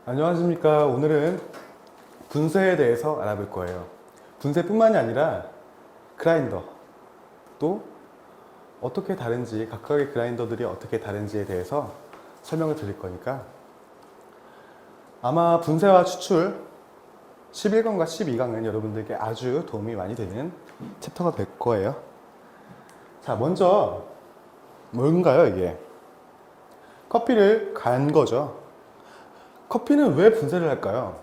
안녕하십니까. 오늘은 분쇄에 대해서 알아볼 거예요. 분쇄뿐만이 아니라 그라인더 또 어떻게 다른지, 각각의 그라인더들이 어떻게 다른지에 대해서 설명을 드릴 거니까 아마 분쇄와 추출 11강과 12강은 여러분들께 아주 도움이 많이 되는 챕터가 될 거예요. 자, 먼저 뭔가요, 이게? 커피를 간 거죠. 커피는 왜 분쇄를 할까요?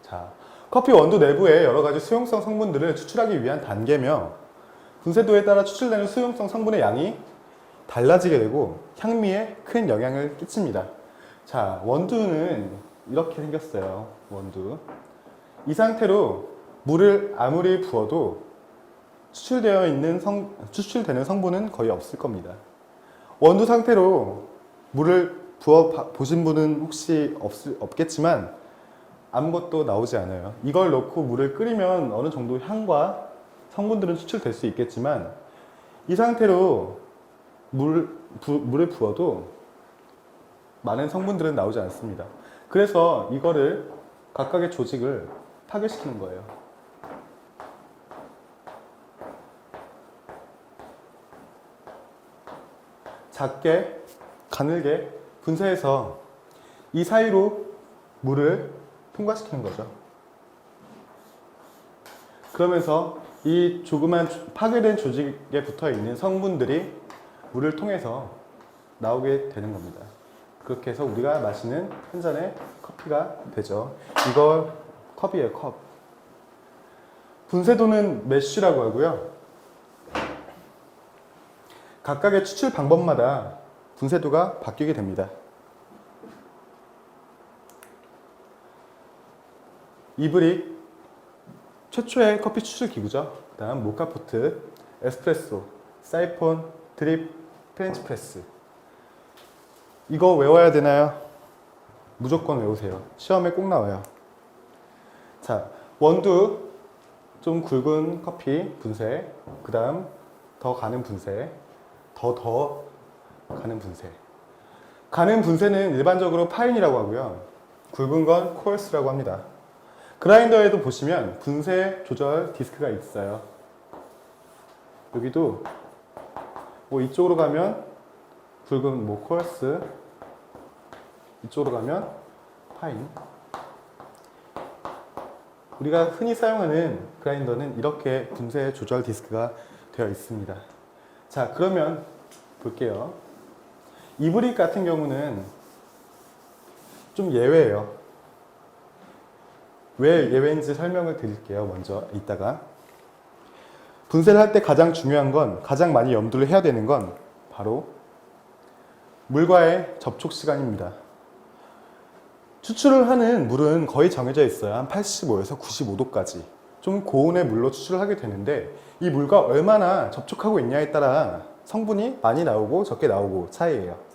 자, 커피 원두 내부에 여러 가지 수용성 성분들을 추출하기 위한 단계며 분쇄도에 따라 추출되는 수용성 성분의 양이 달라지게 되고 향미에 큰 영향을 끼칩니다. 자, 원두는 이렇게 생겼어요. 원두. 이 상태로 물을 아무리 부어도 추출되는 성분은 거의 없을 겁니다. 원두 상태로 물을 부어 보신 분은 혹시 없겠지만 아무것도 나오지 않아요. 이걸 넣고 물을 끓이면 어느 정도 향과 성분들은 추출될 수 있겠지만 이 상태로 물을 부어도 많은 성분들은 나오지 않습니다. 그래서 이거를 각각의 조직을 파괴시키는 거예요. 작게, 가늘게 분쇄해서 이 사이로 물을 통과시키는 거죠. 그러면서 이 조그만 파괴된 조직에 붙어 있는 성분들이 물을 통해서 나오게 되는 겁니다. 그렇게 해서 우리가 마시는 한 잔의 커피가 되죠. 이걸 컵이에요, 컵. 분쇄도는 매쉬라고 하고요. 각각의 추출 방법마다 분쇄도가 바뀌게 됩니다. 이브릭 최초의 커피 추출 기구죠. 그 다음 모카포트, 에스프레소, 사이폰, 드립, 프렌치 프레스. 이거 외워야 되나요? 무조건 외우세요. 시험에 꼭 나와요. 자, 원두, 좀 굵은 커피 분쇄, 그 다음 더 가는 분쇄, 더 가는 분쇄. 가는 분쇄는 일반적으로 파인이라고 하고요. 굵은 건 코어스라고 합니다. 그라인더에도 보시면 분쇄 조절 디스크가 있어요. 여기도 뭐 이쪽으로 가면 굵은 뭐 코어스, 이쪽으로 가면 파인. 우리가 흔히 사용하는 그라인더는 이렇게 분쇄 조절 디스크가 되어 있습니다. 자, 그러면 볼게요. 이브릭 같은 경우는 좀 예외예요. 왜 예외인지 설명을 드릴게요. 먼저 이따가. 분쇄를 할 때 가장 중요한 건, 가장 많이 염두를 해야 되는 건 바로 물과의 접촉 시간입니다. 추출을 하는 물은 거의 정해져 있어요. 한 85에서 95도까지. 좀 고온의 물로 추출을 하게 되는데 이 물과 얼마나 접촉하고 있냐에 따라 성분이 많이 나오고 적게 나오고 차이예요.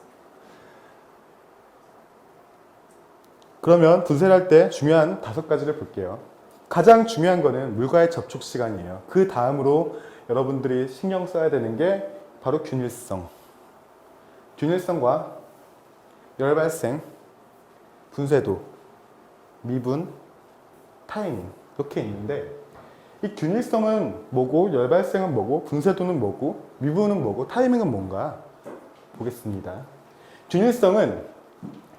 그러면 분쇄를 할 때 중요한 5가지를 볼게요. 가장 중요한 거는 물과의 접촉 시간이에요. 그 다음으로 여러분들이 신경 써야 되는 게 바로 균일성. 균일성과 열 발생, 분쇄도, 미분, 타이밍 이렇게 있는데 이 균일성은 뭐고, 열 발생은 뭐고, 분쇄도는 뭐고, 미분은 뭐고, 타이밍은 뭔가 보겠습니다. 균일성은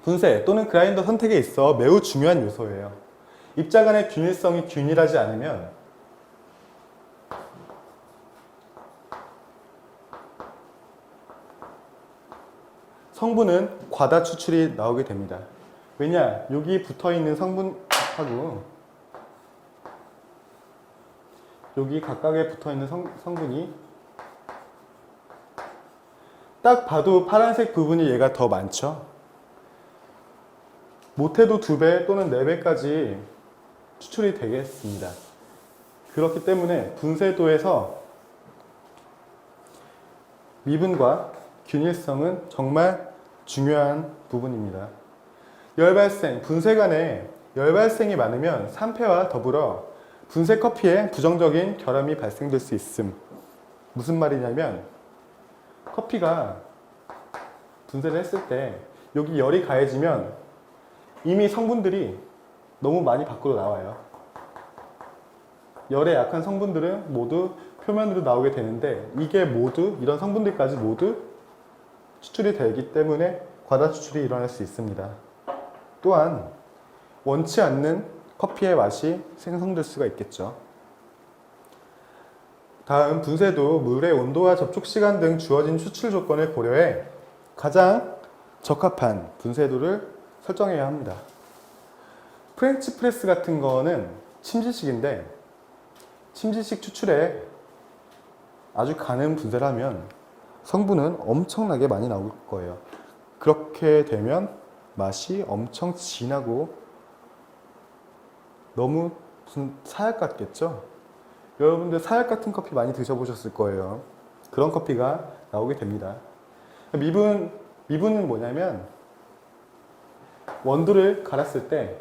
분쇄 또는 그라인더 선택에 있어 매우 중요한 요소예요. 입자 간의 균일성이 균일하지 않으면 성분은 과다 추출이 나오게 됩니다. 왜냐? 여기 붙어 있는 성분하고 여기 각각에 붙어 있는 성분이 딱 봐도 파란색 부분이 얘가 더 많죠? 못해도 2배 또는 4배까지 추출이 되겠습니다. 그렇기 때문에 분쇄도에서 미분과 균일성은 정말 중요한 부분입니다. 열발생, 분쇄 간에 열발생이 많으면 산패와 더불어 분쇄 커피에 부정적인 결함이 발생될 수 있음. 무슨 말이냐면 커피가 분쇄를 했을 때 여기 열이 가해지면 이미 성분들이 너무 많이 밖으로 나와요. 열에 약한 성분들은 모두 표면으로 나오게 되는데 이게 모두 이런 성분들까지 모두 추출이 되기 때문에 과다 추출이 일어날 수 있습니다. 또한 원치 않는 커피의 맛이 생성될 수가 있겠죠. 다음 분쇄도 물의 온도와 접촉 시간 등 주어진 추출 조건을 고려해 가장 적합한 분쇄도를 설정해야 합니다. 프렌치 프레스 같은 거는 침지식인데 침지식 추출에 아주 가는 분쇄를 하면 성분은 엄청나게 많이 나올 거예요. 그렇게 되면 맛이 엄청 진하고 너무 무슨 사약 같겠죠? 여러분들 사약 같은 커피 많이 드셔보셨을 거예요. 그런 커피가 나오게 됩니다. 미분은 뭐냐면 원두를 갈았을 때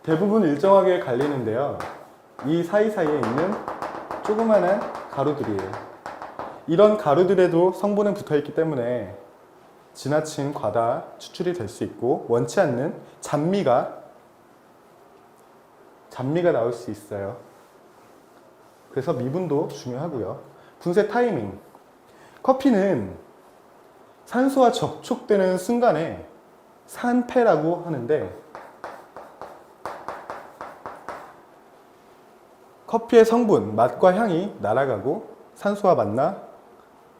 대부분 일정하게 갈리는데요. 이 사이사이에 있는 조그마한 가루들이에요. 이런 가루들에도 성분은 붙어있기 때문에 지나친 과다 추출이 될 수 있고 원치 않는 잔미가 나올 수 있어요. 그래서 미분도 중요하고요. 분쇄 타이밍. 커피는 산소와 접촉되는 순간에 산패라고 하는데 커피의 성분, 맛과 향이 날아가고 산소와 만나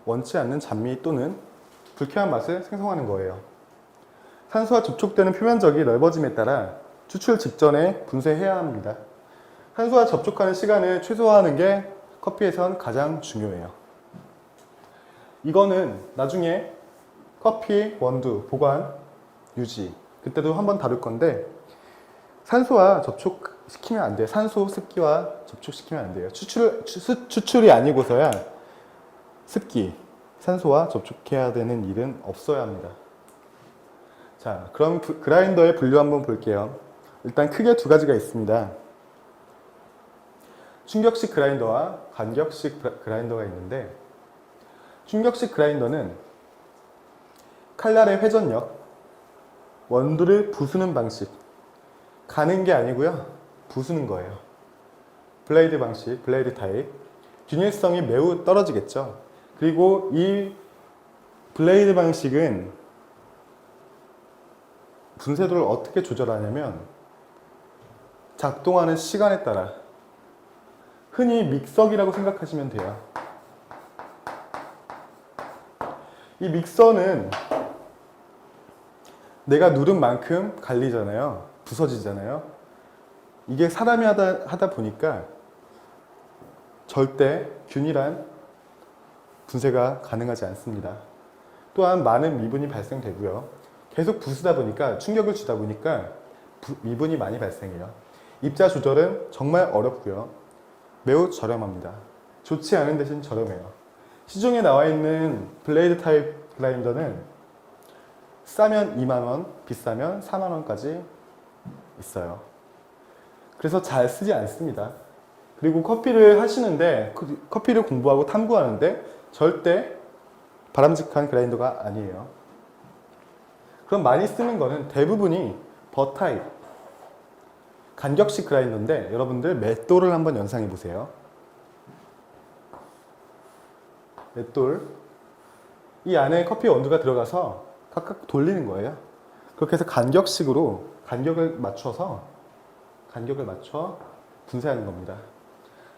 원치 않는 잔미 또는 불쾌한 맛을 생성하는 거예요. 산소와 접촉되는 표면적이 넓어짐에 따라 추출 직전에 분쇄해야 합니다. 산소와 접촉하는 시간을 최소화하는 게 커피에선 가장 중요해요. 이거는 나중에 커피 원두 보관, 유지 그때도 한번 다룰 건데 산소와 접촉시키면 안 돼요. 산소, 습기와 접촉시키면 안 돼요. 추출이 아니고서야 습기, 산소와 접촉해야 되는 일은 없어야 합니다. 자, 그럼 그라인더의 분류 한번 볼게요. 일단 크게 두 가지가 있습니다. 충격식 그라인더와 간격식 그라인더가 있는데 충격식 그라인더는 칼날의 회전력, 원두를 부수는 방식, 가는 게 아니고요. 부수는 거예요. 블레이드 방식, 블레이드 타입. 균일성이 매우 떨어지겠죠. 그리고 이 블레이드 방식은 분쇄도를 어떻게 조절하냐면 작동하는 시간에 따라 흔히 믹서기라고 생각하시면 돼요. 이 믹서는 내가 누른 만큼 갈리잖아요. 부서지잖아요. 이게 사람이 하다 보니까 절대 균일한 분쇄가 가능하지 않습니다. 또한 많은 미분이 발생되고요. 계속 부수다 보니까 충격을 주다 보니까 미분이 많이 발생해요. 입자 조절은 정말 어렵고요. 매우 저렴합니다. 좋지 않은 대신 저렴해요. 시중에 나와 있는 블레이드 타입 그라인더는 싸면 2만원, 비싸면 4만원까지 있어요. 그래서 잘 쓰지 않습니다. 그리고 커피를 하시는데, 커피를 공부하고 탐구하는데 절대 바람직한 그라인더가 아니에요. 그럼 많이 쓰는 거는 대부분이 버타입, 간격식 그라인더인데 여러분들 맷돌을 한번 연상해 보세요. 맷돌. 이 안에 커피 원두가 들어가서 각각 돌리는 거예요. 그렇게 해서 간격식으로 간격을 맞춰 분쇄하는 겁니다.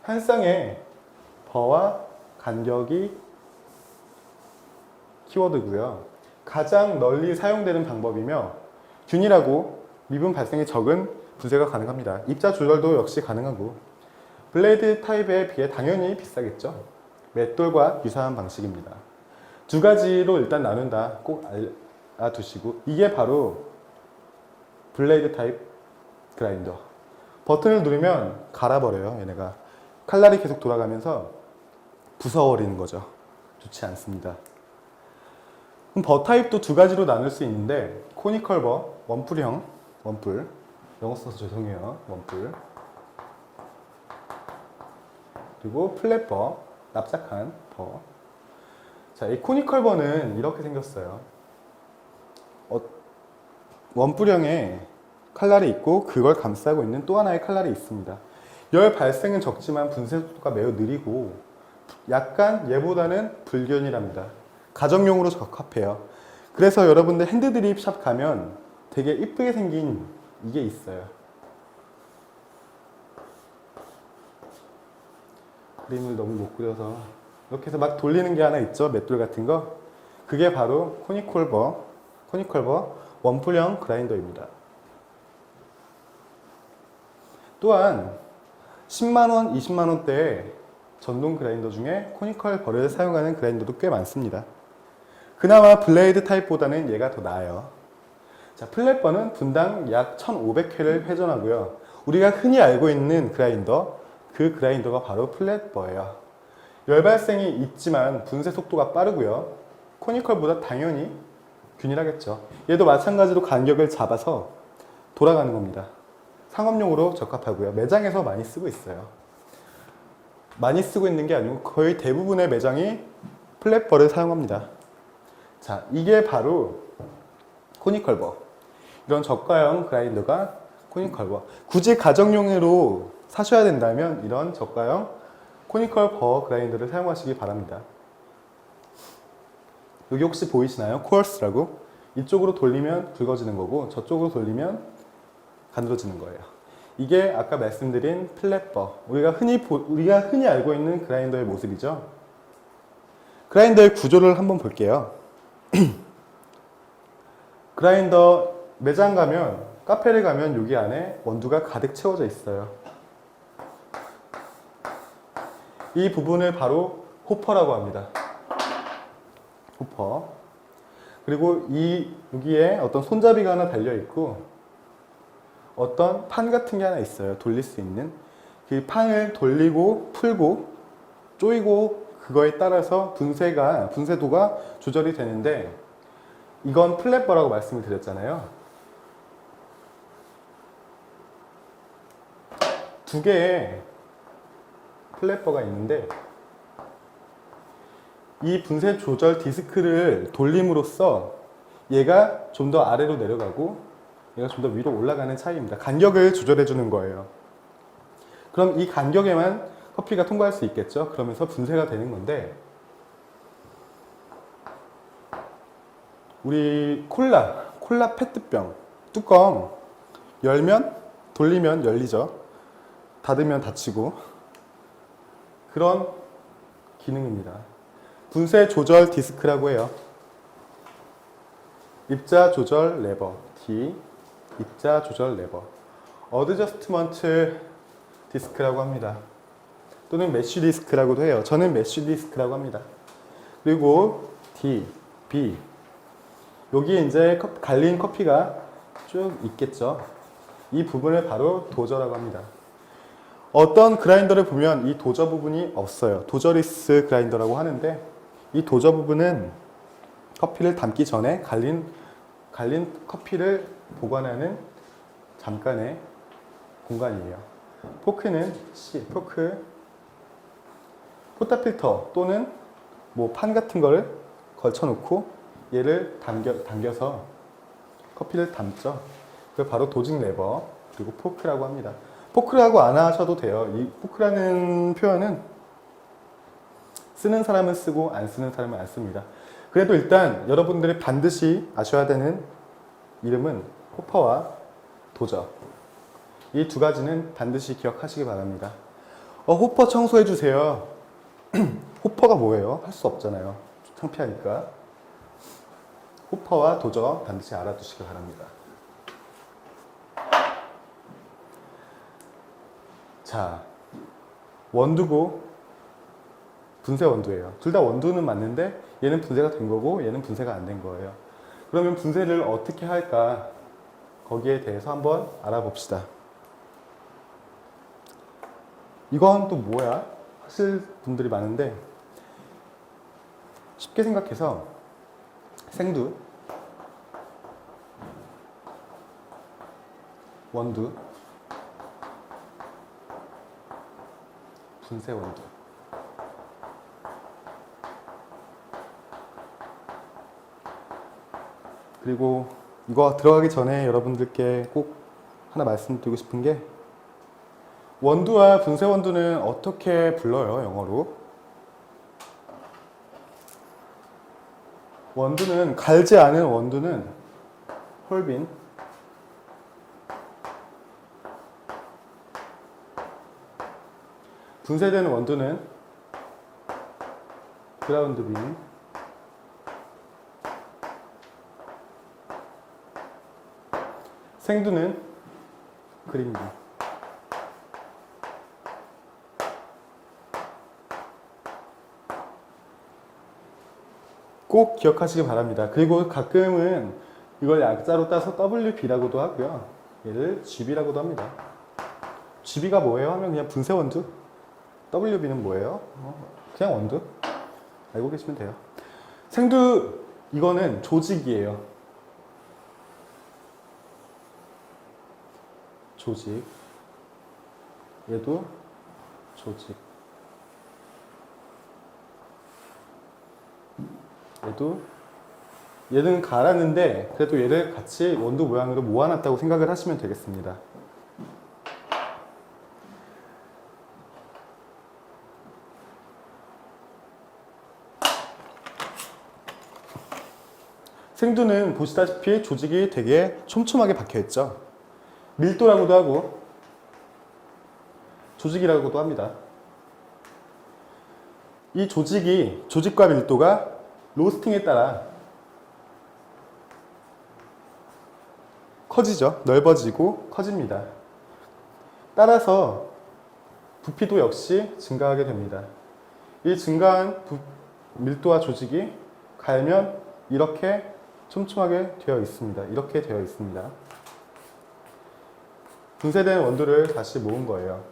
한 쌍의 버와 간격이 키워드고요. 가장 널리 사용되는 방법이며 균일하고 미분 발생이 적은 분쇄가 가능합니다. 입자 조절도 역시 가능하고 블레이드 타입에 비해 당연히 비싸겠죠. 맷돌과 유사한 방식입니다. 두 가지로 일단 나눈다 꼭 알아두시고 이게 바로 블레이드 타입 그라인더. 버튼을 누르면 갈아버려요. 얘네가 칼날이 계속 돌아가면서 부서버리는 거죠. 좋지 않습니다. 그럼 버 타입도 두 가지로 나눌 수 있는데 코니컬 버, 원뿔형, 원뿔. 영어 써서 죄송해요. 원뿔. 그리고 플랫 버, 납작한 버. 자, 이 코니컬 버는 이렇게 생겼어요. 원뿔형의 칼날이 있고 그걸 감싸고 있는 또 하나의 칼날이 있습니다. 열 발생은 적지만 분쇄 속도가 매우 느리고 약간 얘보다는 불균일합니다. 가정용으로 적합해요. 그래서 여러분들 핸드드립 샵 가면 되게 이쁘게 생긴 이게 있어요. 그림을 너무 못 그려서 이렇게 해서 막 돌리는 게 하나 있죠. 맷돌 같은 거. 그게 바로 코니컬버 원뿔형 그라인더입니다. 또한 10만원, 20만원대의 전동 그라인더 중에 코니컬버를 사용하는 그라인더도 꽤 많습니다. 그나마 블레이드 타입보다는 얘가 더 나아요. 자, 플랫버는 분당 약 1500회를 회전하고요. 우리가 흔히 알고 있는 그라인더, 그 그라인더가 바로 플랫버예요. 열발생이 있지만 분쇄 속도가 빠르고요. 코니컬보다 당연히 균일하겠죠. 얘도 마찬가지로 간격을 잡아서 돌아가는 겁니다. 상업용으로 적합하고요. 매장에서 많이 쓰고 있어요. 많이 쓰고 있는 게 아니고 거의 대부분의 매장이 플랫버를 사용합니다. 자, 이게 바로 코니컬버. 이런 저가형 그라인더가 코니컬버. 굳이 가정용으로 사셔야 된다면 이런 저가형 코니컬버 그라인더를 사용하시기 바랍니다. 여기 혹시 보이시나요? 코어스라고. 이쪽으로 돌리면 굵어지는 거고 저쪽으로 돌리면 가늘어지는 거예요. 이게 아까 말씀드린 플랫버. 우리가 흔히 알고 있는 그라인더의 모습이죠. 그라인더의 구조를 한번 볼게요. 그라인더 매장 가면, 카페를 가면 여기 안에 원두가 가득 채워져 있어요. 이 부분을 바로 호퍼라고 합니다. 호퍼. 그리고 여기에 어떤 손잡이가 하나 달려 있고 어떤 판 같은 게 하나 있어요. 돌릴 수 있는. 그 판을 돌리고 풀고 조이고 그거에 따라서 분쇄도가 조절이 되는데 이건 플랫버라고 말씀을 드렸잖아요. 두 개의 플랫버가 있는데 이 분쇄 조절 디스크를 돌림으로써 얘가 좀 더 아래로 내려가고 얘가 좀 더 위로 올라가는 차이입니다. 간격을 조절해 주는 거예요. 그럼 이 간격에만 커피가 통과할 수 있겠죠? 그러면서 분쇄가 되는 건데 우리 콜라 페트병 뚜껑 열면 돌리면 열리죠. 닫으면 닫히고 그런 기능입니다. 분쇄 조절 디스크라고 해요. 입자 조절 레버 D 입자 조절 레버 어드저스트먼트 디스크라고 합니다. 또는 메쉬 디스크라고도 해요. 저는 메쉬 디스크라고 합니다. 그리고 D, B 여기에 이제 갈린 커피가 쭉 있겠죠. 이 부분을 바로 도저라고 합니다. 어떤 그라인더를 보면 이 도저 부분이 없어요. 도저리스 그라인더라고 하는데 이 도저 부분은 커피를 담기 전에 갈린 커피를 보관하는 잠깐의 공간이에요. 포크는 포타필터 또는 뭐 판 같은 거를 걸쳐 놓고 얘를 당겨서 커피를 담죠. 그걸 바로 도직 레버 그리고 포크라고 합니다. 포크라고 안 하셔도 돼요. 이 포크라는 표현은 쓰는 사람은 쓰고 안 쓰는 사람은 안 씁니다. 그래도 일단 여러분들이 반드시 아셔야 되는 이름은 호퍼와 도저. 이 두 가지는 반드시 기억하시기 바랍니다. 호퍼 청소해 주세요. 호퍼가 뭐예요? 할 수 없잖아요. 창피하니까. 호퍼와 도저 반드시 알아두시기 바랍니다. 자, 원두고 분쇄 원두예요. 둘 다 원두는 맞는데 얘는 분쇄가 된 거고 얘는 분쇄가 안 된 거예요. 그러면 분쇄를 어떻게 할까? 거기에 대해서 한번 알아봅시다. 이건 또 뭐야? 하실 분들이 많은데 쉽게 생각해서 생두, 원두, 분쇄 원두 그리고 이거 들어가기 전에 여러분들께 꼭 하나 말씀드리고 싶은 게, 원두와 분쇄 원두는 어떻게 불러요, 영어로? 원두는, 갈지 않은 원두는 홀빈, 분쇄되는 원두는 그라운드 빈, 생두는 그린 빈. 꼭 기억하시기 바랍니다. 그리고 가끔은 이걸 약자로 따서 WB라고도 하고요. 얘를 GB라고도 합니다. GB가 뭐예요? 하면 그냥 분쇄 원두. WB는 뭐예요? 그냥 원두. 알고 계시면 돼요. 생두, 이거는 조직이에요. 조직. 얘도 조직. 얘는 갈았는데 그래도 얘를 같이 원두 모양으로 모아놨다고 생각을 하시면 되겠습니다. 생두는 보시다시피 조직이 되게 촘촘하게 박혀있죠. 밀도라고도 하고 조직이라고도 합니다. 이 조직과 밀도가 로스팅에 따라 커지죠. 넓어지고 커집니다. 따라서 부피도 역시 증가하게 됩니다. 이 증가한 밀도와 조직이 갈면 이렇게 촘촘하게 되어 있습니다. 이렇게 되어 있습니다. 분쇄된 원두를 다시 모은 거예요.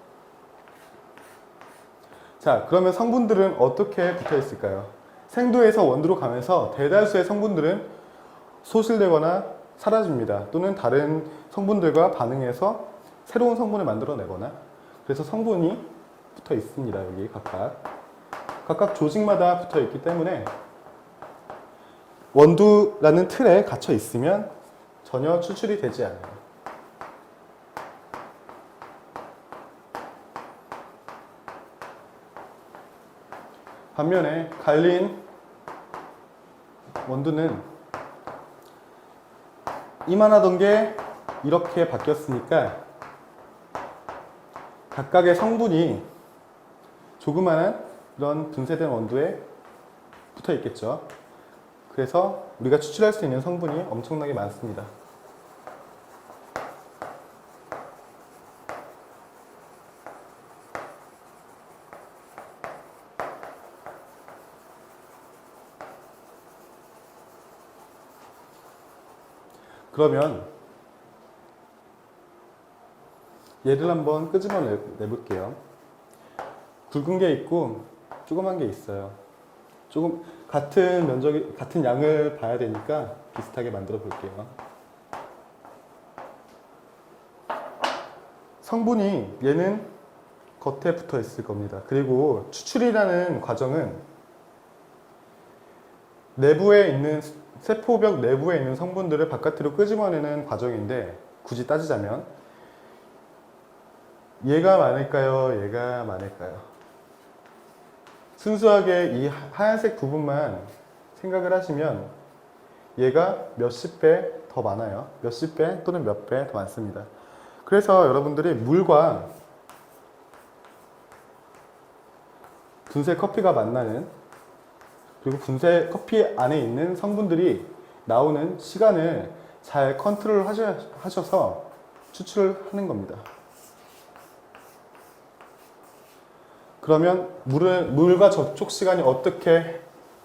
자, 그러면 성분들은 어떻게 붙어 있을까요? 생두에서 원두로 가면서 대다수의 성분들은 소실되거나 사라집니다. 또는 다른 성분들과 반응해서 새로운 성분을 만들어내거나, 그래서 성분이 붙어 있습니다. 여기 각각 조직마다 붙어 있기 때문에 원두라는 틀에 갇혀 있으면 전혀 추출이 되지 않아요. 반면에 갈린 원두는 이만하던 게 이렇게 바뀌었으니까 각각의 성분이 조그마한 이런 분쇄된 원두에 붙어 있겠죠. 그래서 우리가 추출할 수 있는 성분이 엄청나게 많습니다. 그러면 얘를 한번 끄집어 내볼게요. 굵은 게 있고 조그만 게 있어요. 조금 같은 양을 봐야 되니까 비슷하게 만들어 볼게요. 성분이 얘는 겉에 붙어 있을 겁니다. 그리고 추출이라는 과정은 내부에 있는 세포벽 내부에 있는 성분들을 바깥으로 끄집어내는 과정인데, 굳이 따지자면 얘가 많을까요? 얘가 많을까요? 순수하게 이 하얀색 부분만 생각을 하시면 얘가 몇십 배 더 많아요. 몇십 배 또는 몇 배 더 많습니다. 그래서 여러분들이 물과 분쇄 커피가 만나는, 그리고 분쇄 커피 안에 있는 성분들이 나오는 시간을 잘 컨트롤 하셔서 추출을 하는 겁니다. 그러면 물과 접촉 시간이 어떻게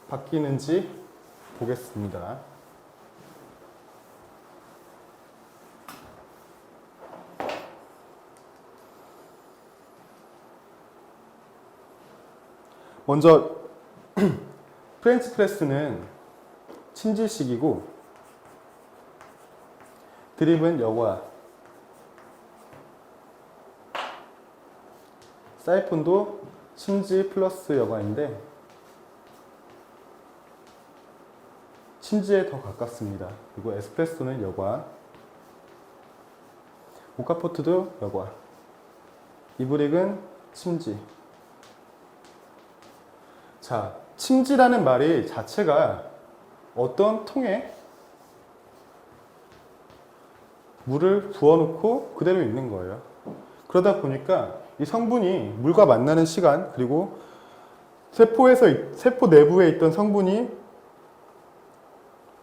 바뀌는지 보겠습니다. 먼저 프렌치 프레스는 침질식이고, 드립은 여과, 사이폰도 침지 플러스 여과인데, 침지에 더 가깝습니다. 그리고 에스프레소는 여과, 모카포트도 여과, 이브릭은 침지. 자, 침지라는 말이 자체가 어떤 통에 물을 부어놓고 그대로 있는 거예요. 그러다 보니까 이 성분이 물과 만나는 시간, 그리고 세포 내부에 있던 성분이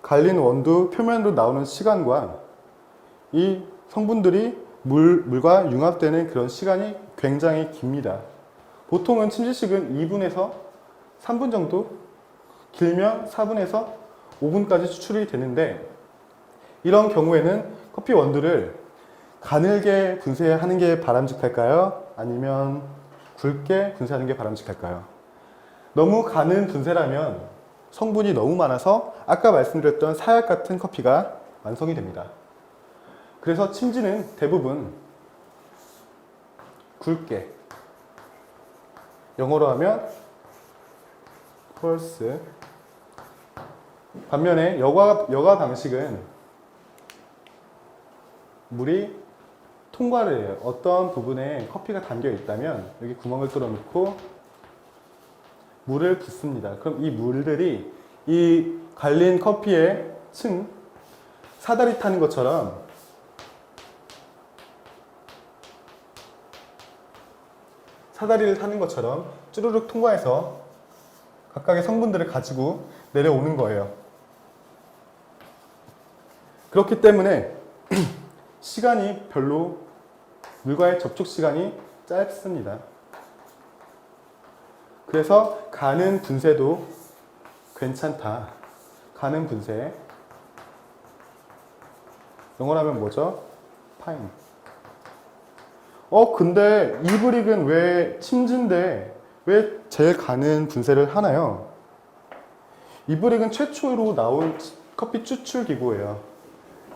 갈린 원두 표면으로 나오는 시간과 이 성분들이 물과 융합되는 그런 시간이 굉장히 깁니다. 보통은 침지식은 2분에서 3분 정도, 길면 4분에서 5분까지 추출이 되는데, 이런 경우에는 커피 원두를 가늘게 분쇄하는 게 바람직할까요? 아니면 굵게 분쇄하는 게 바람직할까요? 너무 가는 분쇄라면 성분이 너무 많아서 아까 말씀드렸던 사약 같은 커피가 완성이 됩니다. 그래서 침지는 대부분 굵게, 영어로 하면 펄스. 반면에 여과 방식은 물이 통과를 해요. 어떤 부분에 커피가 담겨 있다면 여기 구멍을 뚫어 놓고 물을 붓습니다. 그럼 이 물들이 이 갈린 커피의 층, 사다리 타는 것처럼 쭈르륵 통과해서 각각의 성분들을 가지고 내려오는 거예요. 그렇기 때문에 시간이 별로, 물과의 접촉 시간이 짧습니다. 그래서 가는 분쇄도 괜찮다. 가는 분쇄. 영어로 하면 뭐죠? 파인. 근데 이브릭은 왜 침지인데 왜 제일 가는 분쇄를 하나요? 이브릭은 최초로 나온 커피 추출 기구예요.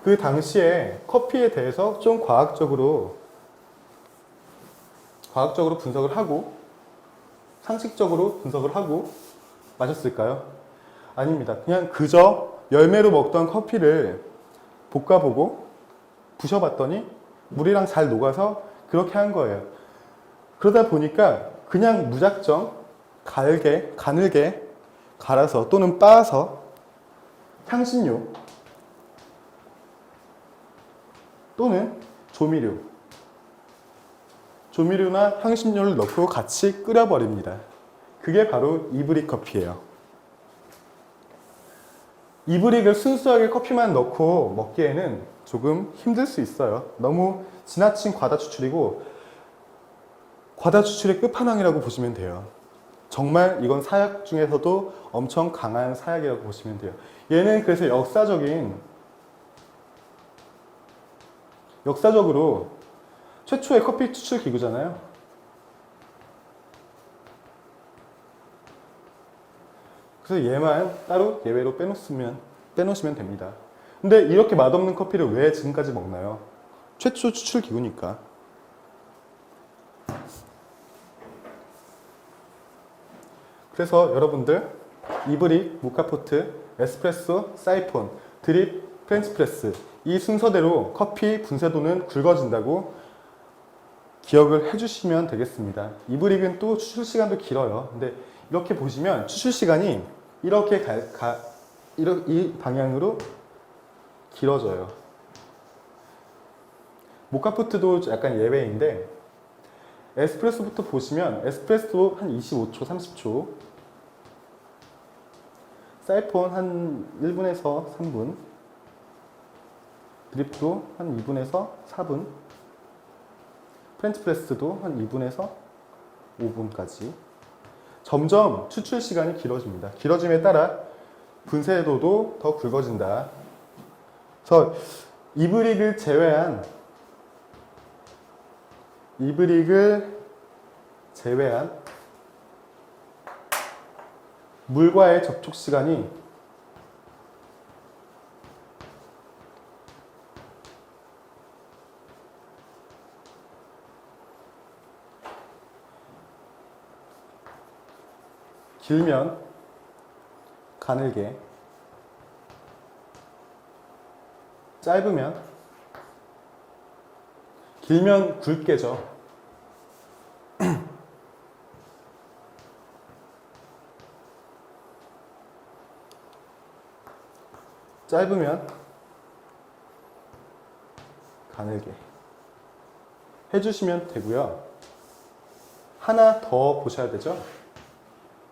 그 당시에 커피에 대해서 좀 과학적으로 분석을 하고, 상식적으로 분석을 하고 마셨을까요? 아닙니다. 그냥 그저 열매로 먹던 커피를 볶아보고 부셔봤더니 물이랑 잘 녹아서 그렇게 한 거예요. 그러다 보니까 그냥 무작정 가늘게 갈아서 또는 빻아서 향신료 또는 조미료나 향신료를 넣고 같이 끓여버립니다. 그게 바로 이브릭 커피예요. 이브릭을 순수하게 커피만 넣고 먹기에는 조금 힘들 수 있어요. 너무 지나친 과다 추출이고, 과다 추출의 끝판왕이라고 보시면 돼요. 정말 이건 사약 중에서도 엄청 강한 사약이라고 보시면 돼요. 얘는 그래서 역사적으로 최초의 커피 추출 기구잖아요. 그래서 얘만 따로 예외로 빼놓으시면 됩니다. 근데 이렇게 맛없는 커피를 왜 지금까지 먹나요? 최초 추출 기구니까. 그래서 여러분들 이브릭, 모카포트, 에스프레소, 사이폰, 드립, 프렌치프레스, 이 순서대로 커피 분쇄도는 굵어진다고 기억을 해주시면 되겠습니다. 이브릭은 또 추출 시간도 길어요. 근데 이렇게 보시면 추출 시간이 이렇게 이 방향으로 길어져요. 모카포트도 약간 예외인데, 에스프레소부터 보시면 에스프레소 한 25초, 30초, 사이폰 한 1분에서 3분, 드립도 한 2분에서 4분, 프렌치프레스도 한 2분에서 5분까지 점점 추출 시간이 길어집니다. 길어짐에 따라 분쇄도도 더 굵어진다. 그래서 이브릭을 제외한 물과의 접촉 시간이 길면 가늘게, 짧으면, 길면 굵게죠. 짧으면 가늘게 해주시면 되고요. 하나 더 보셔야 되죠.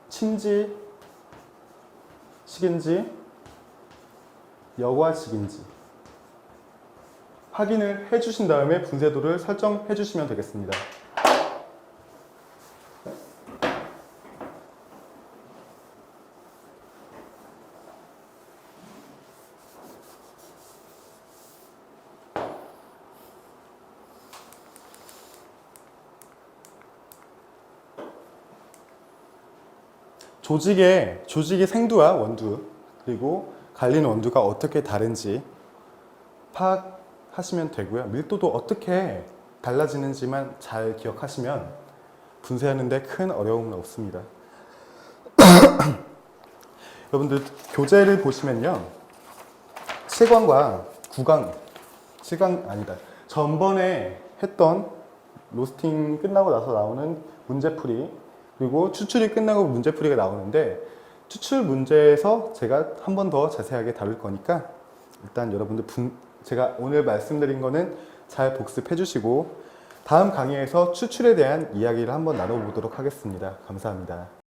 침지, 식인지, 여과식인지 확인을 해주신 다음에 분쇄도를 설정해 주시면 되겠습니다. 조직의 생두와 원두, 그리고 갈리는 원두가 어떻게 다른지 파악하시면 되고요. 밀도도 어떻게 달라지는지만 잘 기억하시면 분쇄하는데 큰 어려움은 없습니다. 여러분들 교재를 보시면요. 7강과 9강, 7강 아니다. 전번에 했던 로스팅 끝나고 나서 나오는 문제풀이, 그리고 추출이 끝나고 문제풀이가 나오는데, 추출 문제에서 제가 한 번 더 자세하게 다룰 거니까 일단 여러분들 제가 오늘 말씀드린 거는 잘 복습해 주시고 다음 강의에서 추출에 대한 이야기를 한번 나눠보도록 하겠습니다. 감사합니다.